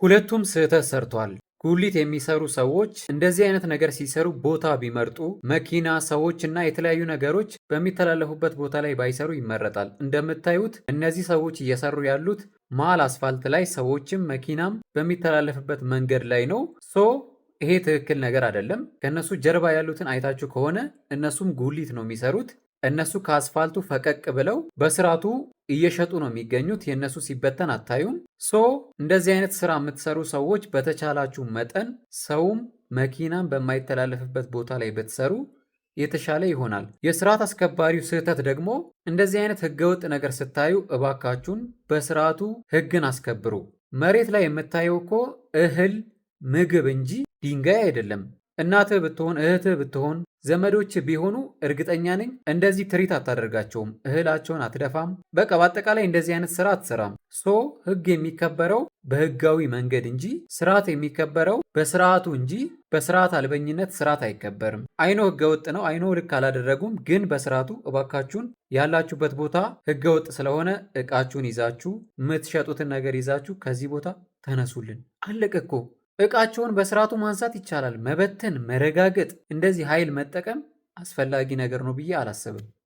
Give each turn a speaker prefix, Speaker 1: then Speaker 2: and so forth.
Speaker 1: ሁለቱም ስህተት ሰርቷል። ጉሊት የሚሰሩ ሰዎች እንደዚህ አይነት ነገር ሲሰሩ ቦታ ቢመርጡ፣ መኪና፣ ሰዎች እና የተለያዩ ነገሮች በሚተላለፉበት ቦታ ላይ ባይሰሩ ይመረጣል። እንደምታዩት እነዚህ ሰዎች እየሰሩ ያሉት መሀል አስፋልት ላይ ሰዎችም መኪናም በሚተላለፍበት መንገድ ላይ ነው። ይሄ ትክክል ነገር አይደለም። ከእነሱ ጀርባ ያሉትን አይታችሁ ከሆነ እነሱም ጉሊት ነው የሚሰሩት። እነሱ ከአስፋልቱ ፈቀቅ ብለው በስርዓቱ እየሸጡ ነው የሚገኙት። የእነሱ ሲበተን አታዩም። እንደዚህ አይነት ስራ የምትሰሩ ሰዎች በተቻላችሁ መጠን ሰውም መኪናም በማይተላለፍበት ቦታ ላይ ብትሰሩ የተሻለ ይሆናል። የስርዓት አስከባሪው ስህተት ደግሞ እንደዚህ አይነት ህገወጥ ነገር ስታዩ እባካችሁን በስርዓቱ ህግን አስከብሩ። መሬት ላይ የምታየው እኮ እህል ምግብ እንጂ ድንጋይ አይደለም። እናትህ ብትሆን እህትህ ብትሆን ዘመዶች ቢሆኑ እርግጠኛ ነኝ እንደዚህ ትሪት አታደርጋቸውም። እህላቸውን አትደፋም። በቃ በአጠቃላይ እንደዚህ አይነት ስራ አትሰራም። ህግ የሚከበረው በህጋዊ መንገድ እንጂ ስርዓት የሚከበረው በስርዓቱ እንጂ በስርዓት አልበኝነት ስርዓት አይከበርም። አይኖ ህገወጥ ነው፣ አይኖ ልክ አላደረጉም፣ ግን በስርዓቱ እባካችሁን ያላችሁበት ቦታ ህገወጥ ስለሆነ እቃችሁን ይዛችሁ የምትሸጡትን ነገር ይዛችሁ ከዚህ ቦታ ተነሱልን። አለቀ እኮ። እቃቸውን በስርዓቱ ማንሳት ይቻላል። መበተን፣ መረጋገጥ፣ እንደዚህ ኃይል መጠቀም አስፈላጊ ነገር ነው ብዬ አላስብም።